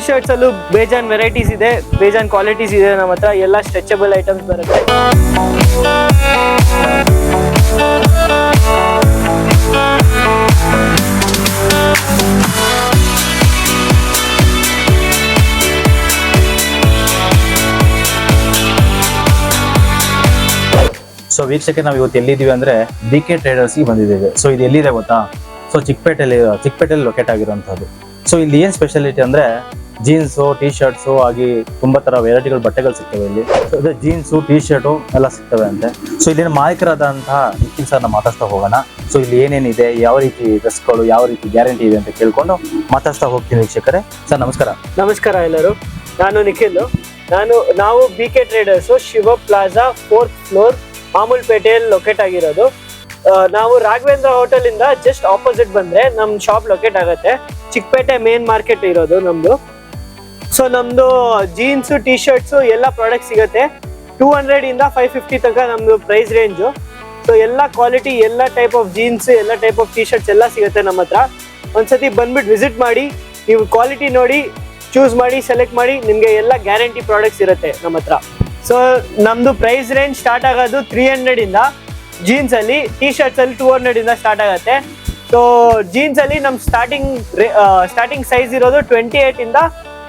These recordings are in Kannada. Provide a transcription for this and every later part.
ಶರ್ಟ್ಸ್ ಅಲ್ಲೂ ಬೇಜಾನ್ ವೆರೈಟೀಸ್ ಇದೆ, ಬೇಜಾನ್ ಕ್ವಾಲಿಟೀಸ್ ಇದೆ ನಮ್ಮ ಹತ್ರ. ಎಲ್ಲ ಸ್ಟ್ರೆಚಬಲ್ ಐಟಮ್ಸ್ ಬರುತ್ತೆ. ಸೊ ವೀಕ್ಷಕ್ಕೆ ನಾವು ಇವತ್ತು ಎಲ್ಲಿದ್ದೀವಿ ಅಂದ್ರೆ BK ಟ್ರೇಡರ್ಸ್ಗೆ ಬಂದಿದ್ದೇವೆ. ಸೊ ಇದು ಎಲ್ಲಿದೆ ಗೊತ್ತಾ? ಸೊ ಚಿಕ್ಕಪೇಟೆಯಲ್ಲಿ ಲೊಕೇಟ್ ಆಗಿರುವಂತದ್ದು. ಸೊ ಇಲ್ಲಿ ಏನ್ ಸ್ಪೆಷಾಲಿಟಿ ಅಂದ್ರೆ ಜೀನ್ಸು, ಟೀ ಶರ್ಟ್ಸು ಆಗಿ ತುಂಬಾ ತರ ವೆರೈಟಿಗಳು ಬಟ್ಟೆಗಳು ಸಿಗ್ತವೆ ಇಲ್ಲಿ. ಸೊ ಅದೇ ಜೀನ್ಸು, ಟೀ ಶರ್ಟು ಎಲ್ಲ ಸಿಗ್ತವೆ ಅಂತೆ. ಸೊ ಇಲ್ಲಿನ ಮಾಲೀಕರಾದಂತಹ ನಿಖಿಲ್ ಸರ್ನ ಮಾತಾಡ್ತಾ ಹೋಗೋಣ. ಸೊ ಇಲ್ಲಿ ಏನೇನಿದೆ, ಯಾವ ರೀತಿ ಡ್ರೆಸ್ಗಳು, ಯಾವ ರೀತಿ ಗ್ಯಾರಂಟಿ ಇದೆ ಅಂತ ಕೇಳ್ಕೊಂಡು ಮಾತಾಡ್ತಾ ಹೋಗ್ತೀನಿ ವೀಕ್ಷಕರೇ. ಸರ್ ನಮಸ್ಕಾರ. ನಮಸ್ಕಾರ ಎಲ್ಲರೂ, ನಾನು ನಿಖಿಲ್. ನಾವು BK traders, Shiva plaza 4th floor, ಮಾಮೂಲ್ಪೇಟೆಯಲ್ಲಿ ಲೊಕೇಟ್ ಆಗಿರೋದು. ನಾವು ರಾಘವೇಂದ್ರ ಹೋಟೆಲ್ ಇಂದ ಜಸ್ಟ್ ಆಪೋಸಿಟ್ ಬಂದ್ರೆ ನಮ್ ಶಾಪ್ ಲೊಕೇಟ್ ಆಗುತ್ತೆ. ಚಿಕ್ಕಪೇಟೆ ಮೇನ್ ಮಾರ್ಕೆಟ್ ಇರೋದು ನಮ್ದು. ಸೊ ನಮ್ದು ಜೀನ್ಸ್, ಟೀ ಶರ್ಟ್ಸ್ ಎಲ್ಲ ಪ್ರಾಡಕ್ಟ್ ಸಿಗುತ್ತೆ. 200 ಇಂದ 550 ತನಕ ನಮ್ದು ಪ್ರೈಸ್ ರೇಂಜು. ಸೊ ಎಲ್ಲ ಕ್ವಾಲಿಟಿ, ಎಲ್ಲ ಟೈಪ್ ಆಫ್ ಜೀನ್ಸ್, ಎಲ್ಲ ಟೈಪ್ ಆಫ್ ಟೀ ಶರ್ಟ್ಸ್ ಎಲ್ಲ ಸಿಗುತ್ತೆ ನಮ್ಮ ಹತ್ರ. ಒಂದ್ಸತಿ ಬಂದ್ಬಿಟ್ಟು ವಿಸಿಟ್ ಮಾಡಿ, ನೀವು ಕ್ವಾಲಿಟಿ ನೋಡಿ, ಚೂಸ್ ಮಾಡಿ, ಸೆಲೆಕ್ಟ್ ಮಾಡಿ, ನಿಮ್ಗೆ ಎಲ್ಲ ಗ್ಯಾರಂಟಿ ಪ್ರಾಡಕ್ಟ್ಸ್ ಇರುತ್ತೆ ನಮ್ಮ ಹತ್ರ. ಸೊ ನಮ್ದು ಪ್ರೈಸ್ ರೇಂಜ್ ಸ್ಟಾರ್ಟ್ ಆಗೋದು 300 ಇಂದ ಜೀನ್ಸ್ ಅಲ್ಲಿ. ಟೀ ಶರ್ಟ್ಸ್ ಅಲ್ಲಿ 200 ಇಂದ ಸ್ಟಾರ್ಟ್ ಆಗುತ್ತೆ. ಸೊ ಜೀನ್ಸ್ ಅಲ್ಲಿ ನಮ್ ಸ್ಟಾರ್ಟಿಂಗ್ ಸೈಜ್ ಇರೋದು 28 ಇಂದ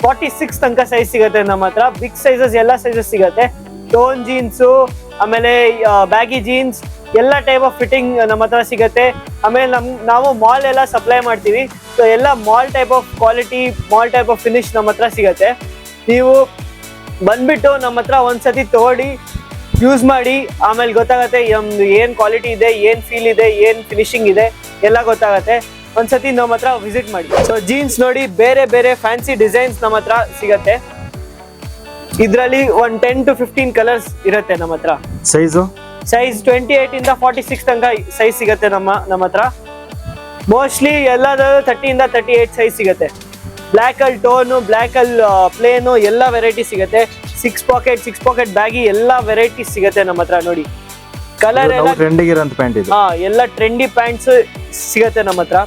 46 ತನಕ ಸೈಜ್ ಸಿಗುತ್ತೆ ನಮ್ಮ ಹತ್ರ. ಬಿಗ್ ಸೈಜಸ್, ಎಲ್ಲ ಸೈಜಸ್ ಸಿಗುತ್ತೆ. ಟೋನ್ ಜೀನ್ಸು, ಆಮೇಲೆ ಬ್ಯಾಗಿ ಜೀನ್ಸ್, ಎಲ್ಲ ಟೈಪ್ ಆಫ್ ಫಿಟ್ಟಿಂಗ್ ನಮ್ಮ ಹತ್ರ ಸಿಗುತ್ತೆ. ಆಮೇಲೆ ನಾವು ಮಾಲ್ ಎಲ್ಲ ಸಪ್ಲೈ ಮಾಡ್ತೀವಿ. ಸೊ ಎಲ್ಲ mall type of quality, mall type of finish ನಮ್ಮ ಹತ್ರ ಸಿಗುತ್ತೆ. ನೀವು ಬಂದ್ಬಿಟ್ಟು ನಮ್ಮ ಹತ್ರ ಒಂದ್ಸತಿ ತಗೊಳ್ಳಿ, ಯೂಸ್ ಮಾಡಿ, ಆಮೇಲೆ ಗೊತ್ತಾಗತ್ತೆ ಏನ್ ಕ್ವಾಲಿಟಿ ಇದೆ, ಏನ್ ಫೀಲ್ ಇದೆ, ಏನ್ ಫಿನಿಶಿಂಗ್ ಇದೆ ಎಲ್ಲ ಗೊತ್ತಾಗತ್ತೆ. ಒಂದ್ಸತಿ ನಮ್ಮ ಹತ್ರ ವಿಸಿಟ್ ಮಾಡಿ. ಸೊ ಜೀನ್ಸ್ ನೋಡಿ, ಬೇರೆ ಬೇರೆ ಫ್ಯಾನ್ಸಿ ಡಿಸೈನ್ಸ್ ನಮ್ಮ ಹತ್ರ ಸಿಗತ್ತೆ. ಇದ್ರಲ್ಲಿ 10 to 15 ಕಲರ್ಸ್ ಇರುತ್ತೆ ನಮ್ಮ ಹತ್ರ. ಸೈಜ್ 28 ಇಂದ 46 ತನಕ ಸೈಜ್ ಸಿಗತ್ತೆ ನಮ್ಮ ಹತ್ರ. ಮೋಸ್ಟ್ಲಿ ಎಲ್ಲಾದ್ರೂ 30 ಇಂದ 38 ಸೈಜ್ ಸಿಗತ್ತೆ. ಬ್ಲ್ಯಾಕ್ ಅಲ್ಲಿ ಟೋನು, ಬ್ಲ್ಯಾಕ್ ಅಲ್ಲಿ ಪ್ಲೇನು, ಎಲ್ಲ ವೆರೈಟಿ ಸಿಗತ್ತೆ. 6 ಪಾಕೆಟ್ ಬ್ಯಾಗಿ ಎಲ್ಲ ವೆರೈಟೀಸ್ ಸಿಗತ್ತೆ ನಮ್ಮ ಹತ್ರ. ನೋಡಿ ಕಲರ್ ಎಲ್ಲ ಎಲ್ಲ ಟ್ರೆಂಡಿ ಪ್ಯಾಂಟ್ಸ್ ಸಿಗತ್ತೆ ನಮ್ಮ ಹತ್ರ.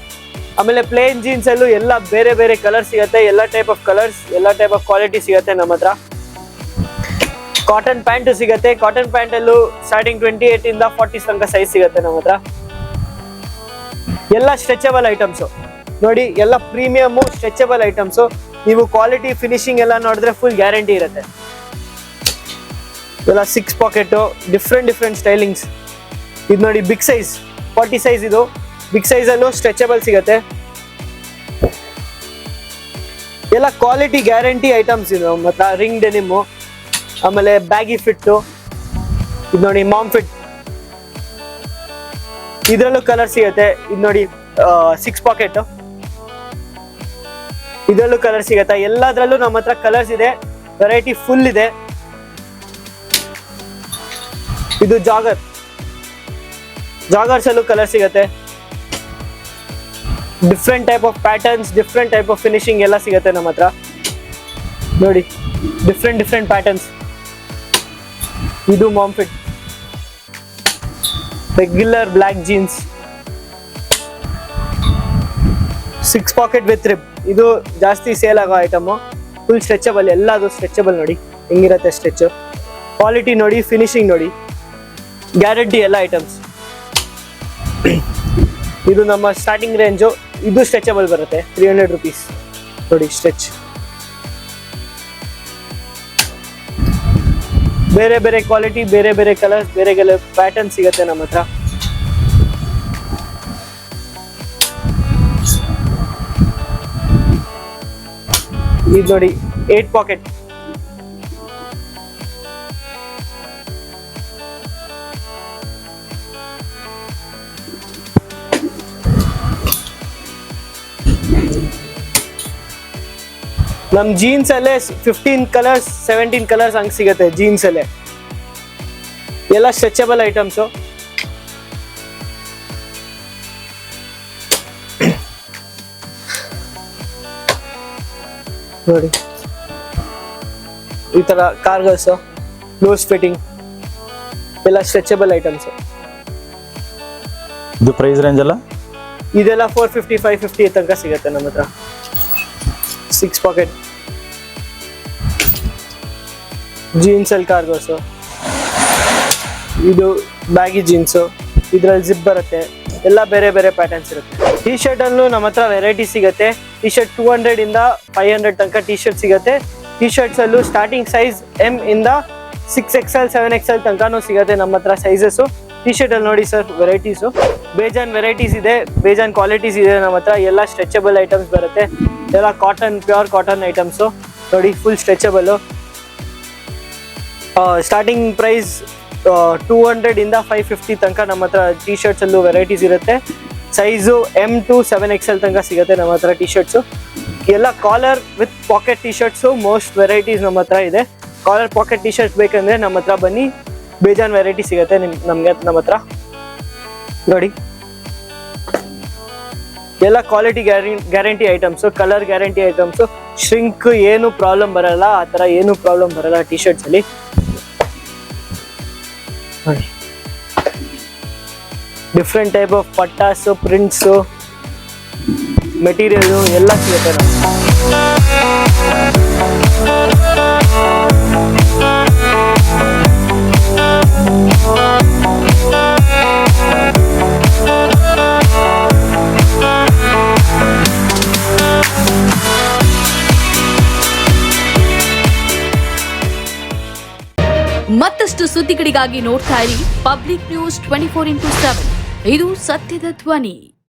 ಆಮೇಲೆ ಪ್ಲೇನ್ ಜೀನ್ಸ್ ಅಲ್ಲೂ ಎಲ್ಲ ಬೇರೆ ಬೇರೆ ಕಲರ್ ಸಿಗತ್ತೆ. ಎಲ್ಲ ಟೈಪ್ ಆಫ್ ಕಲರ್ಸ್, ಎಲ್ಲ ಟೈಪ್ ಆಫ್ ಕ್ವಾಲಿಟಿ ಸಿಗತ್ತೆ ನಮ್ಮ ಹತ್ರ. ಕಾಟನ್ ಪ್ಯಾಂಟ್ ಸಿಗತ್ತೆ. ಕಾಟನ್ ಪ್ಯಾಂಟ್ ಅಲ್ಲೂ ಸ್ಟಾರ್ಟಿಂಗ್ 28 ಇಂದ 40 ತನಕ ಸೈಜ್ ಸಿಗತ್ತೆ ನಮ್ಮ ಹತ್ರ. ಎಲ್ಲ ಸ್ಟ್ರೆಚಬಲ್ ಐಟಮ್ಸ್ ನೋಡಿ, ಎಲ್ಲ ಪ್ರೀಮಿಯಮ್ ಸ್ಟ್ರೆಚಬಲ್ ಐಟಮ್ಸ್. ನೀವು ಕ್ವಾಲಿಟಿ, ಫಿನಿಶಿಂಗ್ ಎಲ್ಲ ನೋಡಿದ್ರೆ ಫುಲ್ ಗ್ಯಾರಂಟಿ ಇರುತ್ತೆ. ಎಲ್ಲ 6 ಪಾಕೆಟ್, ಡಿಫ್ರೆಂಟ್ ಸ್ಟೈಲಿಂಗ್ಸ್. ಇದು ನೋಡಿ ಬಿಗ್ ಸೈಜ್ 40 ಸೈಜ್. ಇದು ಬಿಗ್ ಸೈಜ್ ಅಲ್ಲೂ ಸ್ಟ್ರೆಚಬಲ್ ಸಿಗತ್ತೆ. ಎಲ್ಲ ಕ್ವಾಲಿಟಿ ಗ್ಯಾರಂಟಿ ಐಟಮ್ಸ್ ಇದು ನಮ್ಮ ಹತ್ರ. ರಿಂಗ್ ಡೆನಿಮು, ಆಮೇಲೆ ಬ್ಯಾಗಿ ಫಿಟ್ಟು. ಇದು ನೋಡಿ ಮಾಮ್ ಫಿಟ್, ಇದ್ರಲ್ಲೂ ಕಲರ್ ಸಿಗತ್ತೆ. ಇದು ನೋಡಿ 6 ಪಾಕೆಟ್, ಇದರಲ್ಲೂ ಕಲರ್ ಸಿಗತ್ತೆ. ಎಲ್ಲದ್ರಲ್ಲೂ ನಮ್ಮ ಹತ್ರ ಕಲರ್ಸ್ ಇದೆ, ವೆರೈಟಿ ಫುಲ್ ಇದೆ. ಇದು ಜಾಗರ್ಸ್ ಅಲ್ಲೂ ಕಲರ್ ಸಿಗತ್ತೆ. Different type of patterns, different type of finishing ಎಲ್ಲ ಸಿಗತ್ತೆ ನಮ್ಮ ಹತ್ರ. ನೋಡಿ ಡಿಫ್ರೆಂಟ್ ಪ್ಯಾಟರ್ನ್ಸ್. ಇದು mom fit, regular black jeans, 6 pocket with rib. ಇದು ಜಾಸ್ತಿ ಸೇಲ್ ಆಗೋ ಐಟಮು. ಫುಲ್ ಸ್ಟ್ರೆಚಬಲ್, ಎಲ್ಲದು ಸ್ಟ್ರೆಚಬಲ್. ನೋಡಿ ಹೆಂಗಿರತ್ತೆ ಸ್ಟ್ರೆಚ್, ಕ್ವಾಲಿಟಿ ನೋಡಿ, ಫಿನಿಶಿಂಗ್ ನೋಡಿ, ಗ್ಯಾರಂಟಿ ಎಲ್ಲ ಐಟಮ್ಸ್. ಇದು ನಮ್ಮ ಸ್ಟಾರ್ಟಿಂಗ್ ರೇಂಜು. ಇದು ಸ್ಟ್ರೆಚಬಲ್ ಬರುತ್ತೆ, 300 rupees. ನೋಡಿ ಸ್ಟ್ರೆಚ್. ಬೇರೆ ಬೇರೆ ಕ್ವಾಲಿಟಿ, ಬೇರೆ ಬೇರೆ ಕಲರ್ಸ್, ಬೇರೆ ಬೇರೆ ಪ್ಯಾಟರ್ನ್ ಸಿಗುತ್ತೆ ನಮ್ಮ ಹತ್ರ. ಇದು ನೋಡಿ 8 ಪಾಕೆಟ್. ನಮ್ ಜೀನ್ಸ್ ಅಲ್ಲೇ 15 ಕಲರ್ಸ್, 17 ಕಲರ್ಸ್ ಹಂಗ್ ಸಿಗತ್ತೆ ಜೀನ್ಸ್ ಅಲ್ಲೇ. ಎಲ್ಲ ಸ್ಟ್ರೆಚಬಲ್ ಐಟಮ್ಸು. ನೋಡಿ ಈ ತರ ಕಾರ್ಗಲ್ಸ್, ಲೂಸ್ ಫಿಟ್ಟಿಂಗ್, ಎಲ್ಲ ಸ್ಟ್ರೆಚಬಲ್ ಐಟಮ್ಸ್. ಇದು ಪ್ರೈಸ್ ರೇಂಜ್ ಅಲ್ಲ? ಇದೆಲ್ಲ 450, 550 ತನಕ ಸಿಗುತ್ತೆ ನಮ್ಮ ಹತ್ರ. 6 ಪಾಕೆಟ್ ಜೀನ್ಸ್ ಅಲ್ಲಿ ಕಾರ್ಗೋಸು, ಇದು ಬ್ಯಾಗಿ ಜೀನ್ಸು, ಇದ್ರಲ್ಲಿ ಜಿಪ್ ಬರುತ್ತೆ, ಎಲ್ಲ ಬೇರೆ ಬೇರೆ ಪ್ಯಾಟರ್ನ್ಸ್ ಇರುತ್ತೆ. ಟಿ ಶರ್ಟ್ ಅಲ್ಲೂ ನಮ್ಮ ಹತ್ರ ವೆರೈಟಿ ಸಿಗುತ್ತೆ. ಟಿ ಶರ್ಟ್ 200 ಇಂದ 500 ತನಕ ಟಿ ಶರ್ಟ್ ಸಿಗುತ್ತೆ. ಟಿ ಶರ್ಟ್ಸ್ ಅಲ್ಲೂ ಸ್ಟಾರ್ಟಿಂಗ್ ಸೈಜ್ M ಇಂದ 6XL 7XL ತನಕನೂ ಸಿಗುತ್ತೆ ನಮ್ಮ ಹತ್ರ ಸೈಜಸ್ಸು. ಟಿ ಶರ್ಟ್ ಅಲ್ಲಿ ನೋಡಿ ಸರ್ ವೆರೈಟೀಸು, ಬೇಜಾನ್ ವೆರೈಟೀಸ್ ಇದೆ, ಬೇಜಾನ್ ಕ್ವಾಲಿಟೀಸ್ ಇದೆ ನಮ್ಮ ಹತ್ರ. ಎಲ್ಲ ಸ್ಟ್ರೆಚಬಲ್ ಐಟಮ್ಸ್ ಬರುತ್ತೆ, ಎಲ್ಲ ಕಾಟನ್, ಪ್ಯೂರ್ ಕಾಟನ್ ಐಟಮ್ಸು ನೋಡಿ, ಫುಲ್ ಸ್ಟ್ರೆಚಬಲ್. ಸ್ಟಾರ್ಟಿಂಗ್ ಪ್ರೈಸ್ 200 ಇಂದ 550 ತನಕ ನಮ್ಮ ಹತ್ರ ಟಿ ಶರ್ಟ್ಸ್ ಅಲ್ಲೂ ವೆರೈಟೀಸ್ ಇರುತ್ತೆ. ಸೈಜು M to 7XL ತನಕ ಸಿಗುತ್ತೆ ನಮ್ಮ ಹತ್ರ ಟಿ ಶರ್ಟ್ಸು. ಎಲ್ಲ collar with pocket T shirts most varieties ನಮ್ಮ ಹತ್ರ ಇದೆ. ಕಾಲರ್ ಪಾಕೆಟ್ ಟಿ ಶರ್ಟ್ಸ್ ಬೇಕಂದ್ರೆ ನಮ್ಮ ಹತ್ರ ಬನ್ನಿ, ಬೇಜಾನ್ ವೆರೈಟಿ ಸಿಗುತ್ತೆ ನಮಗೆ ನಮ್ಮ ಹತ್ರ ನೋಡಿ. ಎಲ್ಲ quality guarantee items, colour guarantee items, shrink ಏನು ಪ್ರಾಬ್ಲಮ್ ಬರಲ್ಲ, ಆ ಥರ ಏನು ಪ್ರಾಬ್ಲಮ್ ಬರಲ್ಲ ಟಿ ಶರ್ಟ್ಸ್ ಅಲ್ಲಿ ನೋಡಿ. ಡಿಫ್ರೆಂಟ್ ಟೈಪ್ ಆಫ್ ಪಟ್ಟಾಸು, ಪ್ರಿಂಟ್ಸು, ಮೆಟೀರಿಯಲ್ಲು ಎಲ್ಲ ಸಿಗುತ್ತೆ ಮತ್ತಷ್ಟು ಸುದ್ದಿಗಳಿಗಾಗಿ ನೋಡ್ತಾ ಇರಿ ಪಬ್ಲಿಕ್ ನ್ಯೂಸ್ 24x7. ಇದು ಸತ್ಯದ ಧ್ವನಿ.